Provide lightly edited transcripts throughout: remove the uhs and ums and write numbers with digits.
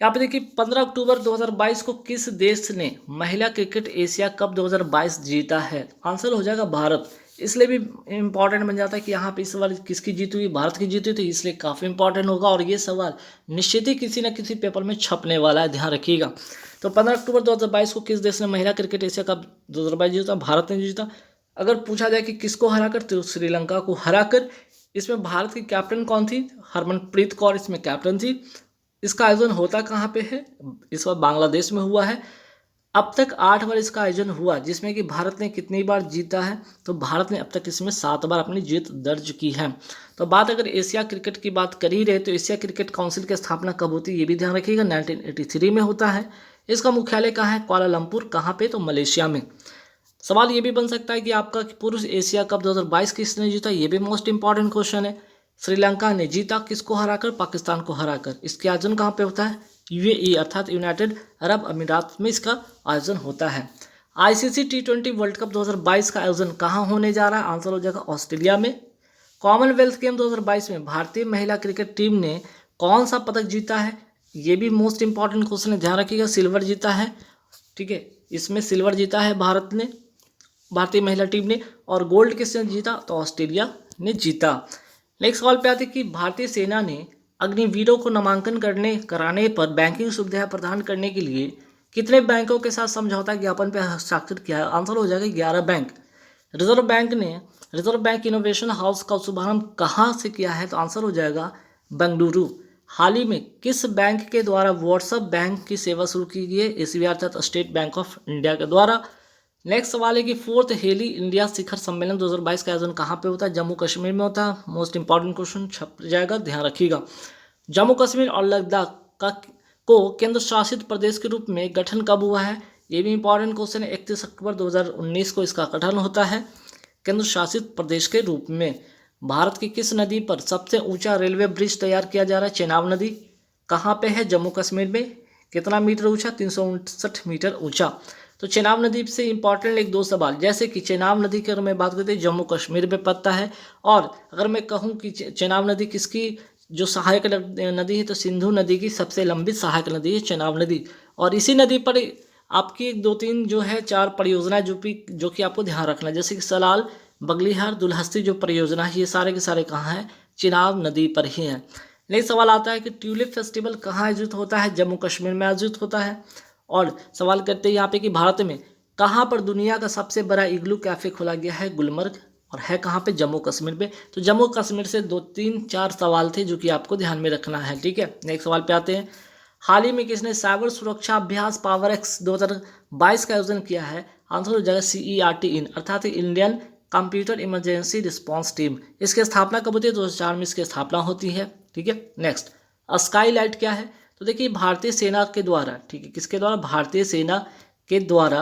यहाँ पे देखिए 15 अक्टूबर 2022 को किस देश ने महिला क्रिकेट एशिया कप 2022 जीता है? आंसर हो जाएगा भारत। इसलिए भी इम्पोर्टेंट बन जाता है कि यहाँ पे इस बार किसकी जीत हुई, भारत की जीत हुई, तो इसलिए काफ़ी इंपॉर्टेंट होगा और ये सवाल निश्चित ही किसी न किसी पेपर में छपने वाला है, ध्यान रखिएगा। तो 15 अक्टूबर 2022 को किस देश ने महिला क्रिकेट एशिया कप 2022 जीता? भारत ने जीता। अगर पूछा जाए कि किसको हराकर, तो श्रीलंका को हराकर। इसमें भारत की कैप्टन कौन थी? हरमनप्रीत कौर इसमें कैप्टन थी। इसका आयोजन होता कहाँ पे है? इस बार बांग्लादेश में हुआ है। अब तक 8 बार इसका आयोजन हुआ, जिसमें कि भारत ने कितनी बार जीता है? तो भारत ने अब तक इसमें 7 बार अपनी जीत दर्ज की है। तो बात अगर एशिया क्रिकेट की बात कर ही रहे, तो एशिया क्रिकेट काउंसिल की स्थापना कब होती है ये भी ध्यान रखिएगा। 1983 में होता है। इसका मुख्यालय कहाँ है? कुआलालंपुर। कहाँ पे? तो मलेशिया में। सवाल ये भी बन सकता है कि आपका पुरुष एशिया कप 2022 किसने जीता? ये भी मोस्ट इंपॉर्टेंट क्वेश्चन है। श्रीलंका ने जीता, किसको हराकर? पाकिस्तान को हराकर। इसके आयोजन कहाँ पे होता है? यूएई अर्थात यूनाइटेड अरब अमीरात में इसका आयोजन होता है। आईसीसी T20 वर्ल्ड कप 2022 का आयोजन कहाँ होने जा रहा है? आंसर हो जाएगा ऑस्ट्रेलिया में। कॉमनवेल्थ गेम 2022 में भारतीय महिला क्रिकेट टीम ने कौन सा पदक जीता है? ये भी मोस्ट इंपॉर्टेंट क्वेश्चन है, ध्यान रखिएगा। सिल्वर जीता है, ठीक है, इसमें सिल्वर जीता है भारत ने, भारतीय महिला टीम ने। और गोल्ड किसने जीता? तो ऑस्ट्रेलिया ने जीता। नेक्स्ट सवाल पे आते कि भारतीय सेना ने अग्निवीरों को नामांकन कराने पर बैंकिंग सुविधा प्रदान करने के लिए कितने बैंकों के साथ समझौता ज्ञापन पर हस्ताक्षर किया है? आंसर हो जाएगा 11 bank. Reserve bank innovation house का शुभारंभ कहाँ से किया है? तो आंसर हो जाएगा बेंगलुरु। हाल ही में किस बैंक के द्वारा व्हाट्सएप बैंक की सेवा शुरू की गई है? एसबीआई अर्थात स्टेट बैंक ऑफ इंडिया के द्वारा। नेक्स्ट सवाल है कि 4th हेली इंडिया शिखर सम्मेलन 2022 का आयोजन कहाँ पे होता है? जम्मू कश्मीर में होता है। मोस्ट इंपॉर्टेंट क्वेश्चन छप जाएगा, ध्यान रखिएगा। जम्मू कश्मीर और लद्दाख को केंद्र शासित प्रदेश के रूप में गठन कब हुआ है? ये भी इंपॉर्टेंट क्वेश्चन है। 31 अक्टूबर 2019 को इसका गठन होता है केंद्र शासित प्रदेश के रूप में। भारत की किस नदी पर सबसे ऊंचा रेलवे ब्रिज तैयार किया जा रहा है? चेनाब नदी। कहाँ पे है? जम्मू कश्मीर में। कितना मीटर ऊंचा? 359 मीटर ऊंचा। तो चेनाब नदी से इंपॉर्टेंट एक दो सवाल, जैसे कि चेनाब नदी की अगर मैं बात करते हैं जम्मू कश्मीर में पड़ता है, और अगर मैं कहूँ कि चेनाब नदी किसकी जो सहायक नदी है, तो सिंधु नदी की सबसे लंबी सहायक नदी है चेनाब नदी। और इसी नदी पर आपकी 2-3 जो है 4 परियोजना जो कि आपको ध्यान रखना है, जैसे कि सलाल, बगलीहार, दुलहस्ती जो परियोजना है, ये सारे के सारे कहाँ हैं? चेनाब नदी पर ही हैं। नेक्स्ट सवाल आता है कि ट्यूलिप फेस्टिवल कहाँ आयोजित होता है? जम्मू कश्मीर में आयोजित होता है। और सवाल करते हैं यहाँ पे कि भारत में कहाँ पर दुनिया का सबसे बड़ा इग्लू कैफे खोला गया है? गुलमर्ग। और है कहाँ पे? जम्मू कश्मीर पे। तो जम्मू कश्मीर से 2-3-4 सवाल थे जो कि आपको ध्यान में रखना है, ठीक है। नेक्स्ट सवाल पे आते हैं। हाल ही में किसने साइबर सुरक्षा अभ्यास पावर एक्स 2022 का आयोजन किया है? आंसर हो जाएगा CERT इन अर्थात Indian computer emergency response team. इसकी स्थापना कब होती है? 2004 में इसकी स्थापना होती है, ठीक है। नेक्स्ट, स्काई लाइट क्या है? तो देखिए भारतीय सेना के द्वारा, ठीक है, किसके द्वारा? भारतीय सेना के द्वारा,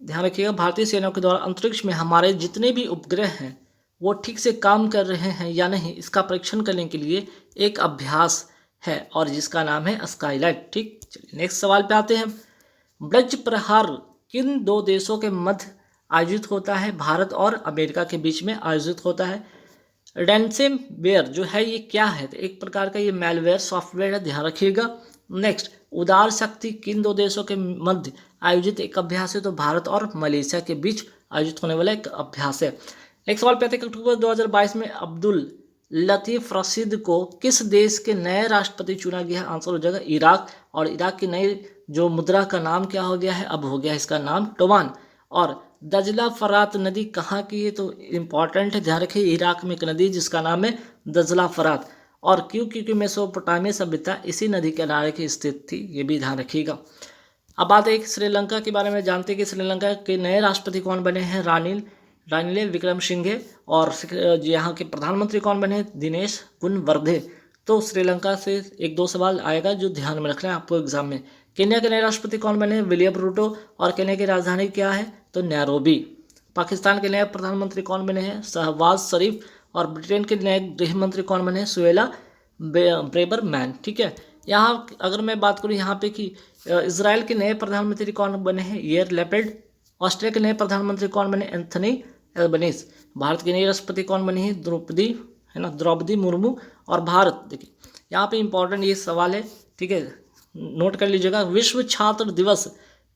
ध्यान रखिएगा, भारतीय सेना के द्वारा अंतरिक्ष में हमारे जितने भी उपग्रह हैं वो ठीक से काम कर रहे हैं या नहीं, इसका परीक्षण करने के लिए एक अभ्यास है और जिसका नाम है स्काईलाइट, ठीक। चलिए नेक्स्ट सवाल पे आते हैं। ब्रज प्रहार किन 2 देशों के मध्य आयोजित होता है? भारत और अमेरिका के बीच में आयोजित होता है। रैंसमवेयर जो है ये क्या है? तो एक प्रकार का ये मेलवेयर सॉफ्टवेयर है, ध्यान रखिएगा। नेक्स्ट, उदार शक्ति किन 2 देशों के मध्य आयोजित एक अभ्यास है? तो भारत और मलेशिया के बीच आयोजित होने वाला एक अभ्यास है। नेक्स्ट सवाल पे आते हैं। अक्टूबर 2022 में अब्दुल लतीफ रशीद को किस देश के नए राष्ट्रपति चुना गया है? आंसर हो जाएगा इराक। और इराक की नई जो मुद्रा का नाम क्या हो गया है? अब हो गया है इसका नाम टोमान। और दजला फरात नदी कहाँ की है? तो इम्पॉर्टेंट है, ध्यान रखिए, इराक में एक नदी जिसका नाम है दजला फरात। और क्यों? क्योंकि मेसोपोटामिया सभ्यता इसी नदी के किनारे की स्थित थी, ये भी ध्यान रखिएगा। अब बात है श्रीलंका के बारे में, जानते हैं कि श्रीलंका के नए राष्ट्रपति कौन बने हैं? रानिल विक्रमसिंघे। और यहाँ के प्रधानमंत्री कौन बने? दिनेश गुणवर्धे। तो श्रीलंका से 1-2 सवाल आएगा जो ध्यान में रखना है आपको एग्जाम में। केन्या के नए राष्ट्रपति कौन बने? William Ruto. और केन्या की राजधानी क्या है? तो नैरोबी। पाकिस्तान के नए प्रधानमंत्री कौन बने हैं? शहबाज शरीफ। और ब्रिटेन के नए गृह मंत्री कौन बने हैं? सुएला ब्रेबरमैन, ठीक है। यहाँ अगर मैं बात करूँ यहाँ पे कि इजराइल के नए प्रधानमंत्री कौन बने हैं? यार लैपिड। ऑस्ट्रेलिया के नए प्रधानमंत्री कौन बने? Anthony Albanese. भारत की नई राष्ट्रपति कौन बनी है? द्रौपदी मुर्मू। और भारत, देखिए यहाँ पे इंपॉर्टेंट ये सवाल है ठीक है, नोट कर लीजिएगा। विश्व छात्र दिवस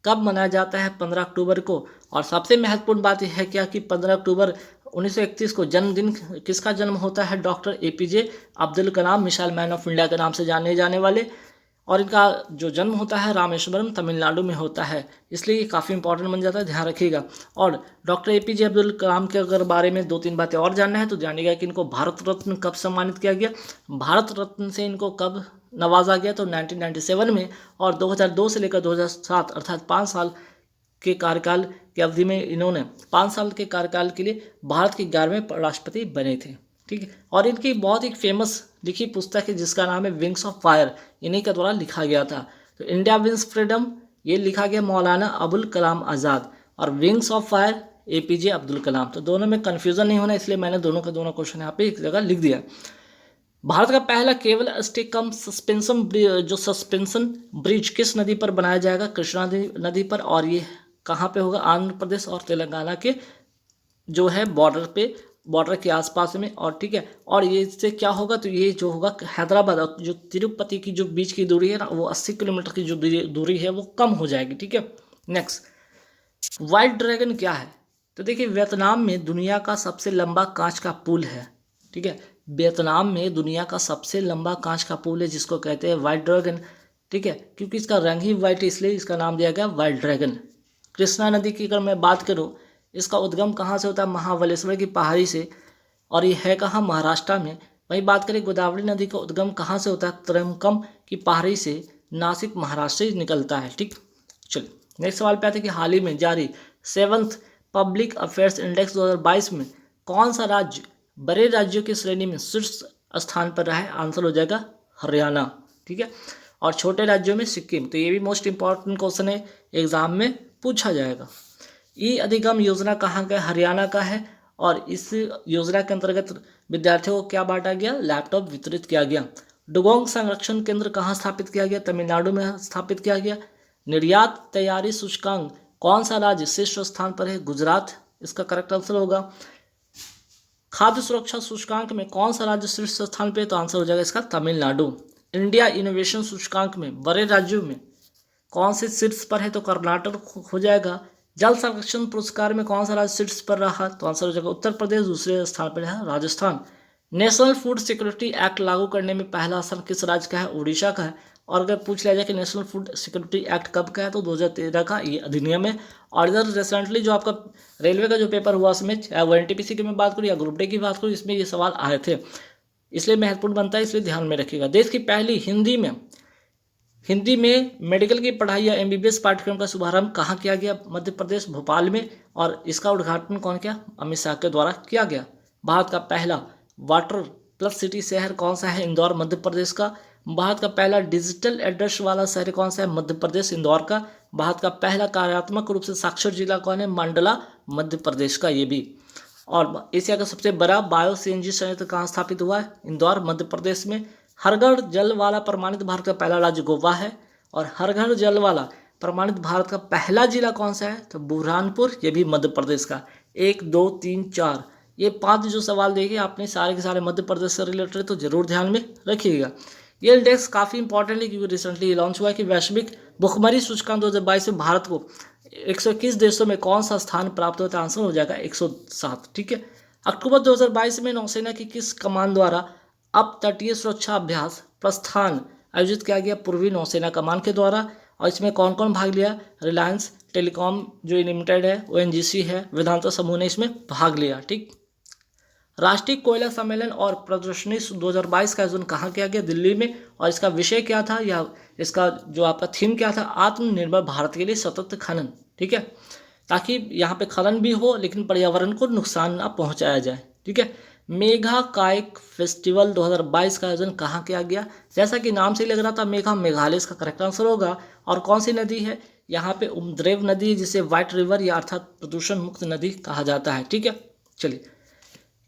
कब मनाया जाता है? 15 अक्टूबर को। और सबसे महत्वपूर्ण बात यह है क्या कि 15 अक्टूबर 1931 को जन्मदिन किसका जन्म होता है? Doctor APJ Abdul Kalam, missile man of India के नाम से जाने जाने वाले। और इनका जो जन्म होता है रामेश्वरम तमिलनाडु में होता है, इसलिए ये काफ़ी इंपॉर्टेंट बन जाता है, ध्यान रखिएगा। और डॉक्टर APJ अब्दुल कलाम के अगर बारे में 2-3 बातें और जानना है तो जानिएगा कि इनको भारत रत्न कब सम्मानित किया गया, भारत रत्न से इनको कब नवाजा गया, तो 1997 में। और 2002 से लेकर 2007 अर्थात 5 साल के कार्यकाल की अवधि में इन्होंने 5 साल के कार्यकाल के लिए भारत के 11वें राष्ट्रपति बने थे। ठीक है, और इनकी बहुत ही फेमस लिखी पुस्तक है जिसका नाम है विंग्स ऑफ फायर, इन्हीं के द्वारा लिखा गया था। तो इंडिया विंस फ्रीडम ये लिखा गया मौलाना अबुल कलाम आज़ाद, और Wings of Fire APJ Abdul Kalam. तो दोनों में कन्फ्यूज़न नहीं होना, इसलिए मैंने दोनों के दोनों क्वेश्चन यहाँ पे एक जगह लिख दिया। भारत का पहला केबल स्टिक कम सस्पेंशन ब्रिज किस नदी पर बनाया जाएगा? कृष्णा नदी पर। और ये कहाँ पे होगा? आंध्र प्रदेश और तेलंगाना के जो है बॉर्डर के आसपास में। और ठीक है, और ये इससे क्या होगा? तो ये जो होगा हैदराबाद और जो तिरुपति की जो बीच की दूरी है ना, वो 80 किलोमीटर की जो दूरी है वो कम हो जाएगी। ठीक है, नेक्स्ट, व्हाइट ड्रैगन क्या है? तो देखिए, वियतनाम में दुनिया का सबसे लंबा कांच का पुल है। ठीक है, वियतनाम में दुनिया का सबसे लंबा कांच का पुल है जिसको कहते हैं व्हाइट ड्रैगन। ठीक है, क्योंकि इसका रंग ही व्हाइट है इसलिए इसका नाम दिया गया व्हाइट ड्रैगन। कृष्णा नदी की अगर मैं बात करूं, इसका उद्गम कहाँ से होता है? महाबलेश्वर की पहाड़ी से, और ये है कहाँ? महाराष्ट्र में। वहीं बात करें गोदावरी नदी का उद्गम कहाँ से होता है? त्रयंबकम की पहाड़ी से, नासिक महाराष्ट्र से निकलता है। ठीक, चलिए नेक्स्ट सवाल पे आते हैं कि हाल ही में जारी 7th पब्लिक अफेयर्स इंडेक्स 2022 में कौन सा राज्य बड़े राज्यों की श्रेणी में शीर्ष स्थान पर रहा है? आंसर हो जाएगा हरियाणा। ठीक है, और छोटे राज्यों में सिक्किम। तो ये भी मोस्ट इंपॉर्टेंट क्वेश्चन है, एग्जाम में पूछा जाएगा। ई अधिगम योजना कहाँ का? हरियाणा का है। और इस योजना के अंतर्गत विद्यार्थियों को क्या बांटा गया? लैपटॉप वितरित किया गया। डुगोंग संरक्षण केंद्र कहाँ स्थापित किया गया? तमिलनाडु में स्थापित किया गया। निर्यात तैयारी सूचकांक कौन सा राज्य शीर्ष स्थान पर है? गुजरात इसका करेक्ट आंसर होगा। खाद्य सुरक्षा सूचकांक में कौन सा राज्य शीर्ष स्थान पे? तो आंसर हो जाएगा इसका तमिलनाडु। इंडिया इनोवेशन सूचकांक में बड़े राज्यों में कौन से शीर्ष पर है? तो कर्नाटक हो जाएगा। जल संरक्षण पुरस्कार में कौन सा राज्य शीर्ष पर रहा? तो आंसर हो जाएगा उत्तर प्रदेश। दूसरे स्थान पर है Rajasthan. National food security act लागू करने में पहला असर किस राज्य का है? उड़ीसा का है। और अगर पूछ लिया जाए कि नेशनल फूड सिक्योरिटी एक्ट कब का है, तो 2013 का ये अधिनियम है। और इधर रिसेंटली जो आपका रेलवे का जो पेपर हुआ उसमें, चाहे वो NTPC की मैं बात करूँ या ग्रुप डी की बात करूँ, इसमें ये सवाल आए थे, इसलिए महत्वपूर्ण बनता है, इसलिए ध्यान में रखिएगा। देश की पहली हिंदी में मेडिकल की पढ़ाई या MBBS पाठ्यक्रम का शुभारंभ कहाँ किया गया? मध्य प्रदेश भोपाल में। और इसका उद्घाटन कौन किया? अमित शाह के द्वारा किया गया। भारत का पहला वाटर प्लस सिटी शहर कौन सा है? इंदौर मध्य प्रदेश का। भारत का पहला डिजिटल एड्रेस वाला शहर कौन सा है? मध्य प्रदेश इंदौर का। भारत का पहला कार्यात्मक रूप से साक्षर जिला कौन है? मंडला मध्य प्रदेश का ये भी। और एशिया का सबसे बड़ा बायो CNG संयंत्र कहाँ स्थापित हुआ है? इंदौर मध्य प्रदेश में। हर घर जल वाला प्रमाणित भारत का पहला राज्य गोवा है। और हर घर जल वाला प्रमाणित भारत का पहला जिला कौन सा है? तो बुरहानपुर, ये भी मध्य प्रदेश का। 1 2 3 4 ये 5 जो सवाल देखे आपने सारे के सारे मध्य प्रदेश से रिलेटेड, तो जरूर ध्यान में रखिएगा। ये इंडेक्स काफ़ी इंपॉर्टेंट है क्योंकि रिसेंटली लॉन्च हुआ है कि वैश्विक भुखमरी सूचकांक 2022 में भारत को 121 देशों में कौन सा स्थान प्राप्त होता है? आंसर हो जाएगा 107। ठीक है, अक्टूबर 2022 में नौसेना की किस कमान द्वारा अप तटीय सुरक्षा अभ्यास प्रस्थान आयोजित किया गया? पूर्वी नौसेना कमान के द्वारा। और इसमें कौन कौन भाग लिया? रिलायंस टेलीकॉम जो लिमिटेड है, ONGC है, वेदांता समूह ने इसमें भाग लिया। ठीक, राष्ट्रीय कोयला सम्मेलन और प्रदर्शनी 2022 का आयोजन कहाँ किया गया? दिल्ली में। और इसका विषय क्या था या इसका जो आपका थीम क्या था? आत्मनिर्भर भारत के लिए सतत खनन। ठीक है, ताकि यहाँ पे खनन भी हो लेकिन पर्यावरण को नुकसान ना पहुँचाया जाए। ठीक है, मेघा कायक फेस्टिवल 2022 का आयोजन कहाँ किया गया? जैसा कि नाम से लग रहा था, मेघा मेघालय इसका करेक्ट आंसर होगा। और कौन सी नदी है? यहाँ पे उमद्रेव नदी है जिसे व्हाइट रिवर या अर्थात प्रदूषण मुक्त नदी कहा जाता है। ठीक है, चलिए,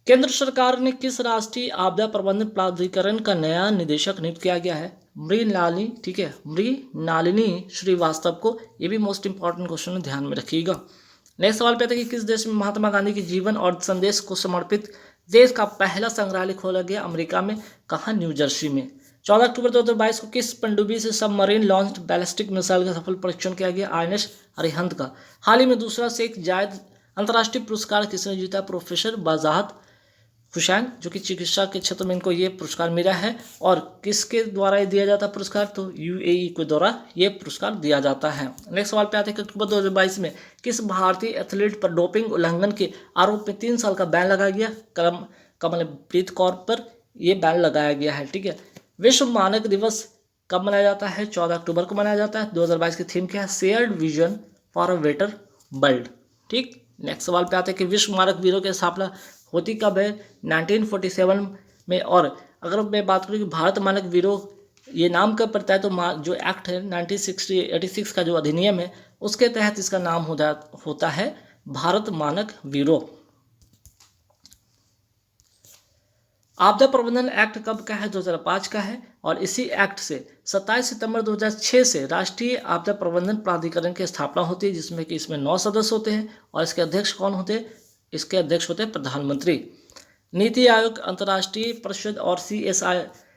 केंद्र सरकार ने किस राष्ट्रीय आपदा प्रबंधन प्राधिकरण का नया निदेशक नियुक्त किया गया है? मृणालिनी। ठीक है, मृणालिनी श्रीवास्तव को। ये भी मोस्ट इंपॉर्टेंट क्वेश्चन है, ध्यान में रखिएगा। नेक्स्ट सवाल पे आता है कि किस देश में महात्मा गांधी के जीवन और संदेश को समर्पित देश का पहला संग्रहालय खोला गया? अमेरिका में। कहाँ? न्यू जर्सी में। 14 अक्टूबर 2022 को किस पनडुब्बी से सबमरीन लॉन्च्ड बैलिस्टिक मिसाइल का सफल परीक्षण किया गया? INS अरिहंत का। हाल ही में दूसरा शेख जायद अंतर्राष्ट्रीय पुरस्कार किसने जीता? प्रोफेसर बाजात हुसैन, जो कि चिकित्सा के क्षेत्र में इनको ये पुरस्कार मिला है। और किसके द्वारा ये दिया जाता है पुरस्कार? तो UAE के द्वारा ये पुरस्कार दिया जाता है। नेक्स्ट सवाल पे आते हैं कि अक्टूबर 2022 में किस भारतीय एथलीट पर डोपिंग उल्लंघन के आरोप में 3 साल का बैन लगाया गया? कमलप्रीत कौर पर यह बैन लगाया गया है। ठीक है। विश्व मानक दिवस कब मनाया जाता है? 14 अक्टूबर को मनाया जाता है। 2022 की थीम क्या है? Shared vision for a better world. ठीक। नेक्स्ट सवाल पे आते हैं कि विश्व मानक वीरों की स्थापना होती कब है? 1947 में। और अगर मैं बात करूँ कि भारत मानक वीरों ये नाम कब पड़ता है, तो जो एक्ट है 1986 का जो अधिनियम है उसके तहत इसका नाम होता है भारत मानक वीरों। आपदा प्रबंधन एक्ट कब का है? 2005 का है। और इसी एक्ट से 27 सितंबर 2006 से राष्ट्रीय आपदा प्रबंधन प्राधिकरण की स्थापना होती है, जिसमें कि इसमें 9 सदस्य होते हैं। और इसके अध्यक्ष कौन होते हैं? इसके अध्यक्ष होते हैं प्रधानमंत्री। नीति आयोग, अंतर्राष्ट्रीय परिषद और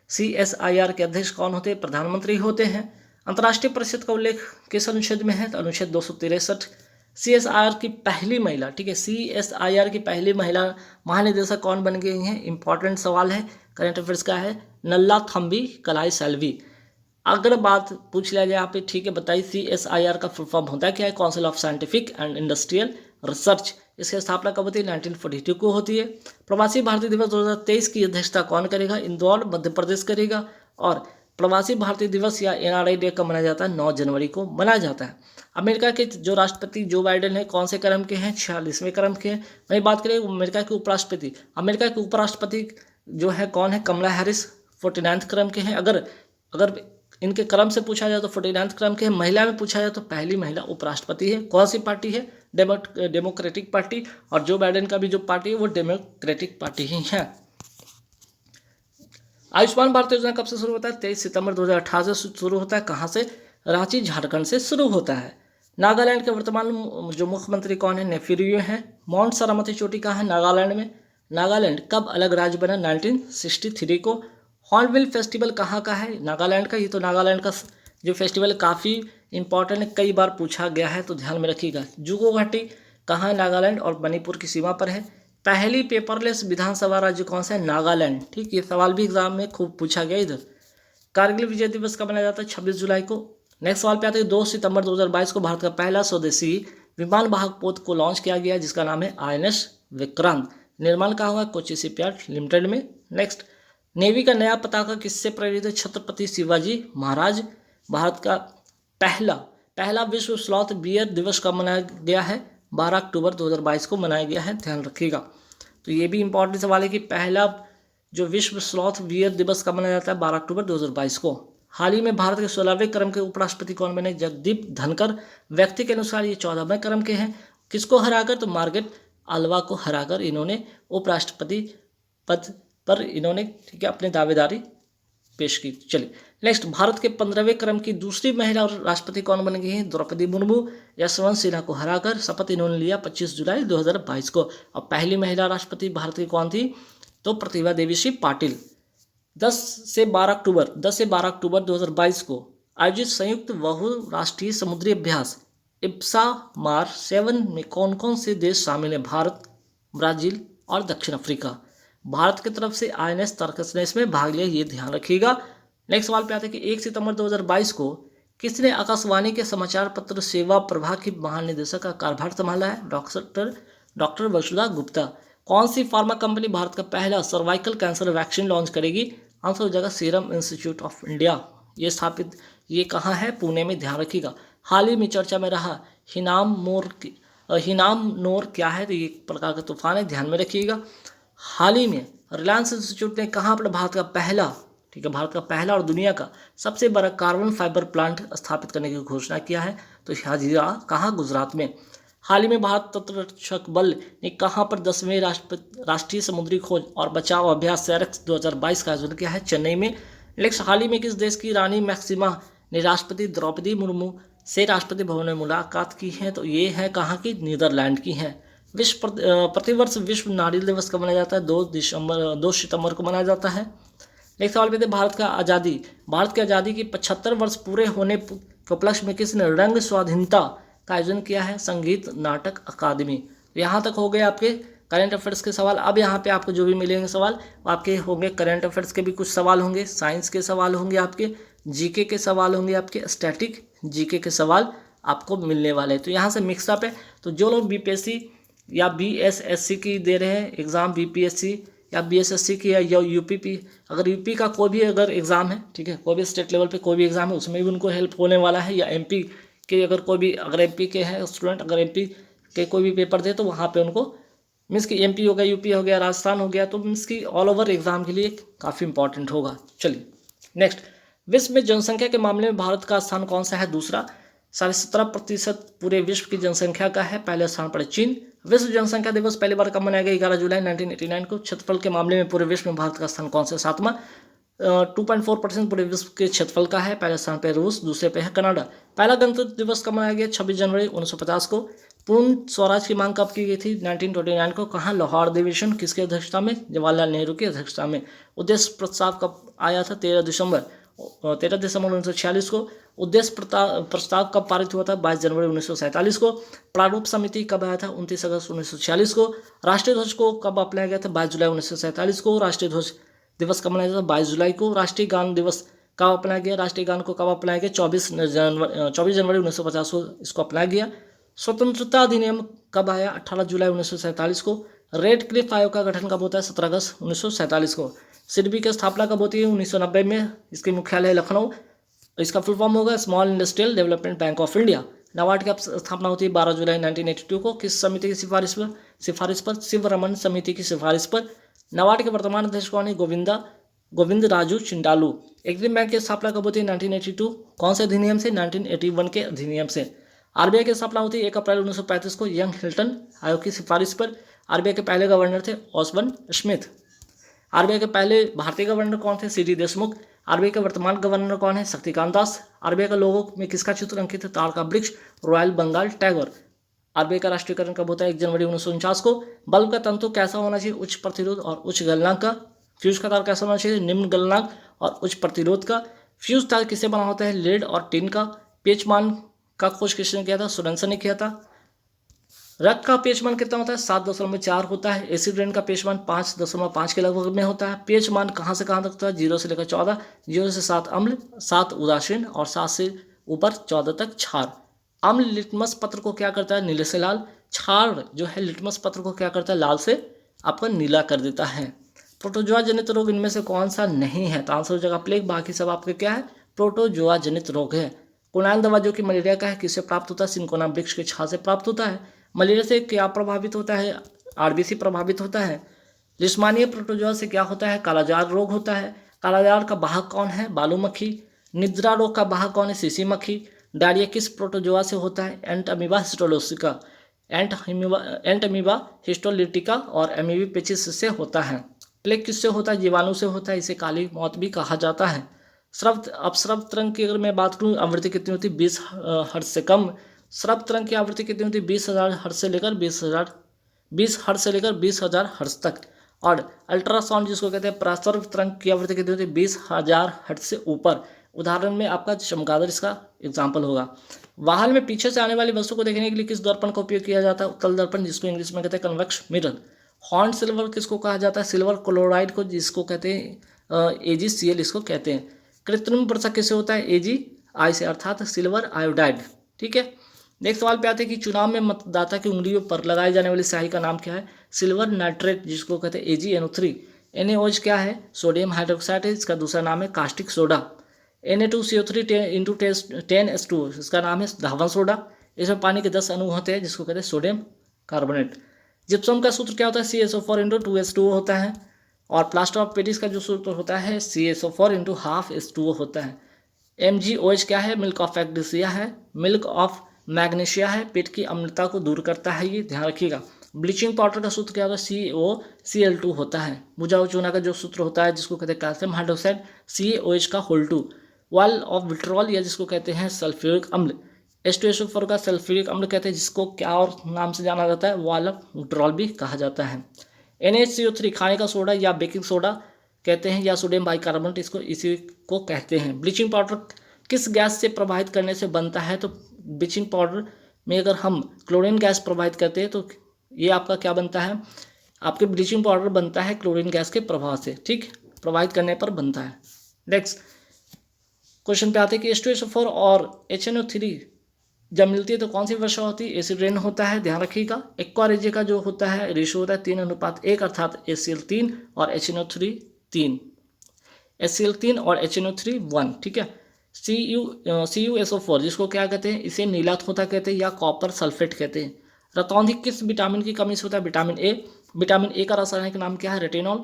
CSIR के अध्यक्ष कौन होते हैं? प्रधानमंत्री होते हैं। अंतर्राष्ट्रीय परिषद का उल्लेख किस अनुच्छेद में है? तो अनुच्छेद 263। CSIR की पहली महिला, ठीक है, CSIR की पहली महिला महानिदेशक कौन बन गई हैं? इंपॉर्टेंट सवाल है, करंट अफेयर्स का है, नल्ला थम्बी कलाई सेल्वी। अगर बात पूछ लिया जाए यहाँ पे, ठीक है, बताइए CSIR का फुल फॉर्म होता है क्या है? Council of scientific and industrial research. इसकी स्थापना कब होती है? 1942 को होती है। प्रवासी भारतीय दिवस 2023 की अध्यक्षता कौन करेगा? इंदौर, मध्य प्रदेश करेगा। और प्रवासी भारतीय दिवस या NRI डे कब मनाया जाता है? 9 जनवरी को मनाया जाता है। अमेरिका के जो राष्ट्रपति जो बाइडेन है कौन से क्रम के हैं? 46वें क्रम के हैं। वही बात करें अमेरिका के उपराष्ट्रपति, अमेरिका के उपराष्ट्रपति जो है कौन है? कमला हैरिस 49th क्रम के हैं। अगर इनके क्रम से पूछा जाए तो 49th क्रम के हैं। महिला में पूछा जाए तो पहली महिला उपराष्ट्रपति है। कौन सी पार्टी है? Democratic party. और जो बाइडेन का भी जो पार्टी है वो डेमोक्रेटिक पार्टी ही है। आयुष्मान भारत योजना कब से शुरू होता है? 23 सितंबर 2018 से शुरू होता है। कहाँ से? रांची, झारखंड से शुरू होता है। नागालैंड के वर्तमान जो मुख्यमंत्री कौन है? नेफिरियो हैं। माउंट सारामती चोटी कहाँ है? नागालैंड में। नागालैंड कब अलग राज्य बना? 1963 को। हॉर्नबिल फेस्टिवल कहाँ का है? नागालैंड का। ये तो नागालैंड का जो फेस्टिवल काफ़ी इंपॉर्टेंट है, कई बार पूछा गया है, तो ध्यान में रखिएगा। जुगो घाटी कहाँ है? नागालैंड और मणिपुर की सीमा पर है। पहली पेपरलेस विधानसभा राज्य कौन सा है? नागालैंड। ठीक, ये सवाल भी एग्जाम में खूब पूछा गया इधर। कारगिल विजय दिवस कब मनाया जाता है? 26 जुलाई को। नेक्स्ट सवाल पे आते हैं 2 सितंबर 2022 को भारत का पहला स्वदेशी विमान वाहक पोत को लॉन्च किया गया, जिसका नाम है INS विक्रांत। निर्माण कहाँ हुआ? कोची शिपयार्ड लिमिटेड में। नेक्स्ट, नेवी का नया पताका किससे प्रेरित है? छत्रपति शिवाजी महाराज। भारत का पहला विश्व स्लॉथ बियर दिवस कब मनाया गया है? 12 अक्टूबर 2022 को मनाया गया है, ध्यान रखिएगा। तो ये भी इंपॉर्टेंट सवाल है कि पहला जो विश्व स्लॉथ बियर दिवस कब मनाया जाता है? 12 अक्टूबर 2022 को। हाल ही में भारत के 16वें क्रम के उपराष्ट्रपति कौन बने? जगदीप धनकर। व्यक्ति के अनुसार ये 14वें क्रम के हैं। किसको हराकर? तो मार्गरेट अल्वा को हराकर इन्होंने उपराष्ट्रपति पद पर इन्होंने, ठीक है, अपनी दावेदारी पेश की। चलिए नेक्स्ट, भारत के 15वें क्रम की दूसरी महिला और राष्ट्रपति कौन बन गई हैं? द्रौपदी मुर्मू। यशवंत सिन्हा को हराकर शपथ इन्होंने लिया 25 जुलाई 2022 को। और पहली महिला राष्ट्रपति भारत की कौन थी? तो प्रतिभा देवी सिंह पाटिल। 10 से 12 अक्टूबर 2022 को आयोजित संयुक्त बहुराष्ट्रीय समुद्री अभ्यास इप्सा मार 7 में कौन कौन से देश शामिल हैं? भारत, ब्राजील और दक्षिण अफ्रीका। भारत की तरफ से INS तर्कस ने इसमें भाग लिया, ये ध्यान रखिएगा। नेक्स्ट सवाल पे आते हैं कि 1 सितंबर 2022 को किसने आकाशवाणी के समाचार पत्र सेवा प्रभाग की महानिदेशक का कार्यभार संभाला है? डॉक्टर वसुधा गुप्ता। कौन सी फार्मा कंपनी भारत का पहला सर्वाइकल कैंसर वैक्सीन लॉन्च करेगी? आंसर हो जाएगा सीरम इंस्टीट्यूट ऑफ इंडिया। ये कहाँ है? पुणे में, ध्यान रखिएगा। हाल ही में चर्चा में रहा हिनाम नोर क्या है? तो ये एक प्रकार का तूफान है, ध्यान में रखिएगा। हाल ही में रिलायंस इंस्टीट्यूट ने कहाँ पर भारत का पहला, ठीक है, भारत का पहला और दुनिया का सबसे बड़ा कार्बन फाइबर प्लांट स्थापित करने की घोषणा किया है? तो हाजिरा कहाँ? गुजरात में। हाल ही में भारत तटरक्षक बल ने कहाँ पर 10वें राष्ट्रीय समुद्री खोज और बचाव अभ्यास SAREX 2022 का आयोजन किया है? चेन्नई में। नेक्स्ट, हाल ही में किस देश की रानी मैक्सिमा ने राष्ट्रपति द्रौपदी मुर्मू से राष्ट्रपति भवन में मुलाकात की है? तो ये है कहाँ की? नीदरलैंड की है। प्रतिवर्ष विश्व नारियल दिवस कब मनाया जाता है? 2 सितंबर को मनाया जाता है। नेक्स्ट सवाल पे थे भारत की आज़ादी की 75 वर्ष पूरे होने के उपलक्ष्य में किसने रंग स्वाधीनता का आयोजन किया है? संगीत नाटक अकादमी। यहाँ तक हो गए आपके करंट अफेयर्स के सवाल। अब यहाँ पे आपको जो भी मिलेंगे सवाल आपके होंगे करंट अफेयर्स के भी कुछ सवाल होंगे, साइंस के सवाल होंगे, आपके जीके के सवाल होंगे, आपके स्टैटिक जीके के सवाल आपको मिलने वाले हैं। तो यहाँ से मिक्सअप है। तो जो लोग बीपीएससी या बीएसएससी की दे रहे हैं एग्ज़ाम, बीपीएससी या बीएसएससी की या यूपी, अगर यूपी का कोई भी अगर एग्ज़ाम है, ठीक है, कोई भी स्टेट लेवल पे कोई भी एग्ज़ाम है उसमें भी उनको हेल्प होने वाला है, या एमपी के अगर कोई भी अगर एमपी के हैं स्टूडेंट अगर एमपी के कोई भी पेपर दे तो वहाँ पे उनको मीन्स कि एमपी हो गया, यूपी हो गया, राजस्थान हो गया, तो मीन्स कि ऑल ओवर एग्जाम के लिए काफ़ी इंपॉर्टेंट होगा। चलिए नेक्स्ट, विश्व में जनसंख्या के मामले में भारत का स्थान कौन सा है? दूसरा। 17.5% पूरे विश्व की जनसंख्या का है। पहले स्थान पर चीन। विश्व जनसंख्या दिवस पहली बार कब मनाया गया? 11 जुलाई 1989 को। क्षेत्रफल के मामले में पूरे विश्व में भारत का स्थान कौन सा? 7वां। 2.4% पूरे विश्व के क्षेत्रफल का है। पहले स्थान पर रूस, दूसरे पे है कनाडा। पहला गणतंत्र दिवस कब मनाया गया? 26 जनवरी 1950 को। पूर्ण स्वराज की मांग कब की गई थी? 1929 को। कहाँ? लाहौर अधिवेशन। किसकी अध्यक्षता में? जवाहरलाल नेहरू की अध्यक्षता में। उद्देश्य प्रस्ताव कब आया था? 13 दिसंबर 1946 को। उद्देश्य प्रस्ताव कब पारित हुआ था? 22 जनवरी 1947 को। प्रारूप समिति कब आया था? 29 अगस्त 1946 को। राष्ट्रीय ध्वज को कब अपनाया गया था? 22 जुलाई 1947 को। राष्ट्रीय ध्वज दिवस कब मनाया था? 22 जुलाई को। राष्ट्रीय गान दिवस कब अपनाया गया? राष्ट्रीय गान को कब अपनाया गया? 24 जनवरी 1950 को इसको अपनाया गया। स्वतंत्रता अधिनियम कब आया? 18 जुलाई 1947 को। रेड क्लिफ आयोग का गठन कब होता है? 17 अगस्त 1947 को। सिडबी की स्थापना कब होती है? 1990 में। इसके मुख्यालय लखनऊ। इसका फुल फॉर्म होगा small industrial development bank of India. NABARD की स्थापना होती है 12 जुलाई 1982 को। किस समिति की सिफारिश पर? शिवरमन समिति की सिफारिश पर। नाबार्ड के वर्तमान अध्यक्ष कौन है? गोविंद राजू चिंडालू। एग्जिम बैंक की स्थापना कब होती है? 1982। कौन से अधिनियम से? 1981 के अधिनियम से। आरबीआई की स्थापना होती है 1 अप्रैल 1935 को यंग हिल्टन आयोग की सिफारिश पर। आरबीआई के पहले गवर्नर थे ऑसबर्न स्मिथ। आरबीआई के पहले भारतीय गवर्नर कौन थे? सीडी देशमुख। आरबीआई के वर्तमान गवर्नर कौन है? शक्तिकांत दास। आरबीआई का लोगो में किसका चित्र अंकित है? ताड़ का वृक्ष, रॉयल बंगाल टाइगर। आरबीआई का राष्ट्रीयकरण कब होता है? 1 जनवरी 1949 को। बल्ब का तंतु कैसा होना चाहिए? उच्च प्रतिरोध और उच्च गलनांक का। फ्यूज का तार कैसा होना चाहिए? निम्न गलनांक और उच्च प्रतिरोध का। फ्यूज तार किससे बना होता है? लेड और टिन का। पेचमान का खोज किसने किया था? सोरेनसन ने किया था। रक्त का पेचमान कितना होता है? 7.4 होता है। एसिड रेन का पेचमान 5.5 के लगभग में होता है। पेचमान कहाँ से कहाँ तक होता है? 0 से लेकर 14, 0 से 7 अम्ल, 7 उदासीन और 7 से ऊपर 14 तक क्षार। अम्ल लिटमस पत्र को क्या करता है? नीले से लाल। क्षार जो है लिटमस पत्र को क्या करता है? लाल से आपका नीला कर देता है। प्रोटोजोआ जनित रोग इनमें से कौन सा नहीं है? तो आंसर हो जाएगा प्लेग। बाकी सब आपके क्या है? प्रोटोजोआ जनित रोग है। कुनाइल दवा जो कि मलेरिया का है किससे प्राप्त होता है? सिंकोना वृक्ष के छाल से प्राप्त होता है। मलेरिया से क्या प्रभावित होता है? आरबीसी प्रभावित होता है। लिस्मानिया प्रोटोजोआ से क्या होता है? कालाजार रोग होता है। कालाजार का वाहक कौन है? बालू मक्खी। निद्रा रोग का वाहक कौन है? सीसी मक्खी। डायरिया किस प्रोटोजोआ से होता है? एंट अमीबा हिस्टोलिटिका और अमीबी पेचिस से होता है। प्लेग किससे होता है? जीवाणु से होता है। इसे काली मौत भी कहा जाता है। अपस्रव तरंग की अगर मैं बात करूँ आवृत्ति कितनी होती है? 20 हर्ट्ज से कम। स्रव तरंग की आवृत्ति कितनी होती है? 20,000 हर्ट्ज से लेकर 20,000 हर्ट्ज तक। और अल्ट्रासाउंड जिसको कहते हैं प्रसर्व तरंग की आवृत्ति कितनी होती है? 20,000 हर्ट्ज से ऊपर। उदाहरण में आपका चमगादड़ इसका एग्जाम्पल होगा। वाहन में पीछे से आने वाली वस्तु को देखने के लिए किस दर्पण का उपयोग किया जाता है? उत्तल दर्पण, जिसको इंग्लिश में कहते हैं कन्वेक्स मिरर। हॉर्न सिल्वर किसको कहा जाता है? सिल्वर क्लोराइड को, जिसको कहते हैं AgCl इसको कहते हैं। कृत्रिम वर्षा किससे होता है? AgI से, अर्थात सिल्वर आयोडाइड। ठीक है। नेक्स्ट सवाल पे आते हैं कि चुनाव में मतदाता की उंगलियों पर लगाई जाने वाली स्याही का नाम क्या है? सिल्वर नाइट्रेट, जिसको कहते हैं AgNO3। NaOH क्या है? सोडियम हाइड्रोक्साइड है। इसका दूसरा नाम है कास्टिक सोडा। Na2CO3 10H2 इसका नाम है धावन सोडा। इसमें पानी के 10 अणु होते हैं, जिसको कहते हैं सोडियम कार्बोनेट। जिप्सम का सूत्र क्या होता है? CaSO4 × 2H2O होता है। और प्लास्टर ऑफ पेरिस का जो सूत्र होता है CaSO4 × ½ H2O होता है। MgOH क्या है? मिल्क ऑफ मैग्नीशिया है। मिल्क ऑफ मैग्नीशिया है। पेट की अम्लता को दूर करता है, ये ध्यान रखिएगा। ब्लीचिंग पाउडर का सूत्र क्या होता है? CaCl2 होता है। बुझाऊ चूना का जो सूत्र होता है, जिसको कहते हैं कैल्शियम हाइड्रोक्साइड, CaOH का होल2। वाल ऑफ विट्रॉल, या जिसको कहते हैं सल्फ्यूरिक अम्ल। H2SO4 का सल्फ्यूरिक अम्ल कहते हैं, जिसको क्या और नाम से जाना जाता है? वाल ऑफ विट्रॉल भी कहा जाता है। NaCO3 खाने का सोडा या बेकिंग सोडा कहते हैं या सोडियम बाइकार्बोनेट इसको इसी को कहते हैं। ब्लीचिंग पाउडर किस गैस से प्रभावित करने से बनता है? तो ब्लीचिंग पाउडर में अगर हम क्लोरीन गैस प्रभावित करते हैं तो ये आपका क्या बनता है, आपके ब्लीचिंग पाउडर बनता है क्लोरीन गैस के प्रभाव से, ठीक, प्रभावित करने पर बनता है। नेक्स्ट क्वेश्चन पे आते हैं कि H2SO4 और HNO3 जब मिलती है तो कौन सी वर्षा होती है? एसिड रेन होता है, ध्यान रखिएगा। एक्वा रेजियो का जो होता है रेशो होता है 3:1 अर्थात HCl3 और HNO3 3, HCl3 और HNO3 1, ठीक है। CuSO4 जिसको क्या कहते हैं, इसे नीला थोथा कहते हैं या कॉपर सल्फेट कहते हैं। रतौंधी किस विटामिन की कमी से होता है? Vitamin A. विटामिन ए का रासायनिक नाम क्या है? रेटिनॉल।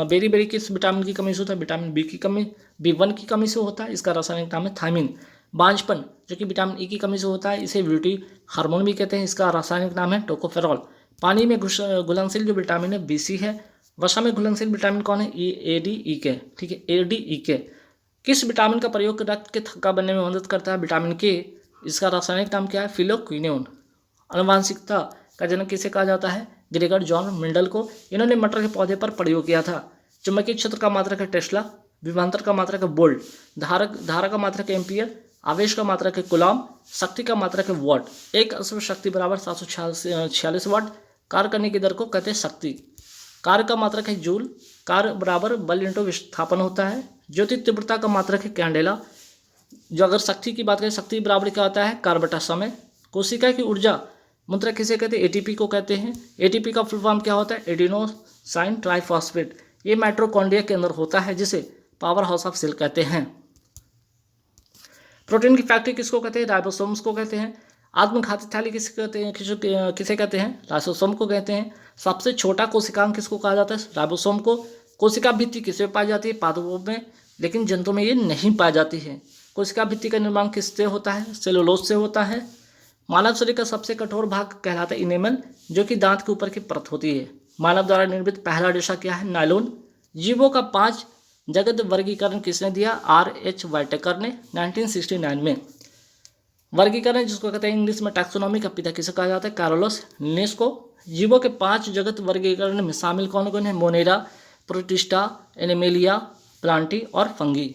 बेरी किस विटामिन की कमी से होता है? विटामिन बी की कमी, B1 की कमी से होता है, इसका रासायनिक नाम है थायमिन। बांझपन जो कि विटामिन ई की कमी से होता है, इसे ब्यूटी हार्मोन भी कहते हैं, इसका रासायनिक नाम है टोकोफेरॉल। पानी में घुलनशील जो विटामिन है BC है। वसा में घुलनशील विटामिन कौन है? ADE के, ठीक है, ADE के। किस विटामिन का प्रयोग रक्त के थक्का बनने में मदद करता है? विटामिन के, इसका रासायनिक नाम क्या है? फिलोक्विनोन। आनुवांशिकता का जनक किसे कहा जाता है? ग्रेगर जॉन मेंडल को। इन्होंने मटर के पौधे पर प्रयोग किया था। चुंबकीय क्षेत्र का मात्रक है टेस्ला, विभवांतर का मात्रक है वोल्ट, धारा का मात्रक है एम्पियर, आवेश का मात्रक है कूलॉम, शक्ति का मात्रक है वॉट। एक अश्व शक्ति बराबर 746 वाट। कार्य करने की दर को कहते हैं शक्ति। कार्य का मात्रक है जूल, कार्य बराबर बल इंटू विस्थापन होता है। ज्योति तीव्रता का मात्रक है कैंडेला। जो अगर शक्ति की बात करें, शक्ति बराबर क्या होता है? कार्य बटा समय। कोशिका की ऊर्जा मुद्रा किसे कहते हैं? ATP को कहते हैं। ATP का फुल फॉर्म क्या होता है? Adenosine triphosphate. ये माइटोकॉन्ड्रिया के अंदर होता है, जिसे पावर हाउस ऑफ सेल कहते हैं। प्रोटीन की फैक्ट्री किसको कहते हैं? राइबोसोम्स को कहते हैं। आत्मघाती थैली किसे कहते हैं? किसे कहते हैं? लाइसोसोम को कहते हैं। सबसे छोटा कोशिकांग किसको कहा जाता है? राइबोसोम को। कोशिका भित्ति किसमें पाई जाती है? पादपों में, लेकिन जंतुओं में ये नहीं पाई जाती है। कोशिका भित्ति का निर्माण किससे होता है? सेलुलोज से होता है। मानव शरीर का सबसे कठोर भाग कहलाता है इनेमल, जो कि दांत के ऊपर की परत होती है। मानव द्वारा निर्मित पहला रेशा क्या है? नायलॉन। जीवों का 5 जगत वर्गीकरण किसने दिया? R.H. वाइटेकर ने 1969 में। वर्गीकरण जिसको कहते हैं इंग्लिश में टैक्सोनॉमी का पिता किसे कहा जाता है? कार्लोस लिनेस को। जीवों के 5 जगत वर्गीकरण में शामिल कौन कौन है? मोनेरा, प्रोटिस्टा, एनिमेलिया, प्लांटी और फंगी।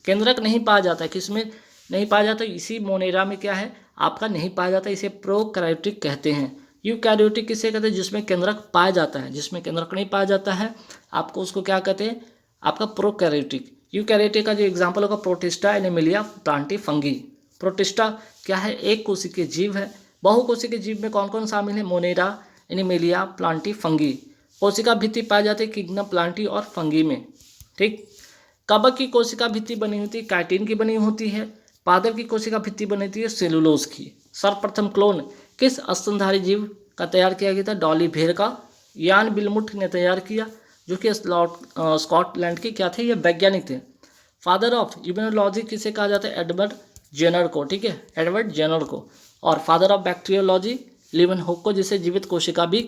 केंद्रक नहीं पाया जाता है, किसमें नहीं पाया जाता? इसी मोनेरा में क्या है आपका नहीं पाया जाता, इसे प्रोकैरियोटिक कहते हैं। यूकैरियोटिक किसे कहते हैं? जिसमें केंद्रक पाया जाता है। जिसमें केंद्रक नहीं पाया जाता है आपको उसको क्या कहते हैं? आपका प्रोकैरियोटिक। यूकैरियोटिक का जो एग्जांपल होगा protista, animalia, Plantae, fungi. Protista क्या है? एक कोशिकीय जीव है। बहुकोशिकीय जीव में कौन कौन शामिल है? Monera, animalia, Plantae, fungi. कोशिका भित्ति पाई जाती है किग्ना, प्लांटी और फंगी में, ठीक। कवक की कोशिका भित्ति बनी होती है काइटिन की बनी होती है। पादप की कोशिका भित्ति बनी होती है सेलुलोज की। सर्वप्रथम क्लोन किस स्तनधारी जीव का तैयार किया गया था? डॉली भेड़ का। यान बिलमुट ने तैयार किया, जो कि स्कॉटलैंड के क्या थे? ये वैज्ञानिक थे। फादर ऑफ इम्यूनोलॉजी किसे कहा जाता है? एडवर्ड जेनर को, ठीक है, एडवर्ड जेनर को। और फादर ऑफ बैक्टीरियोलॉजी लिवन हुक को, जिसे जीवित कोशिका भी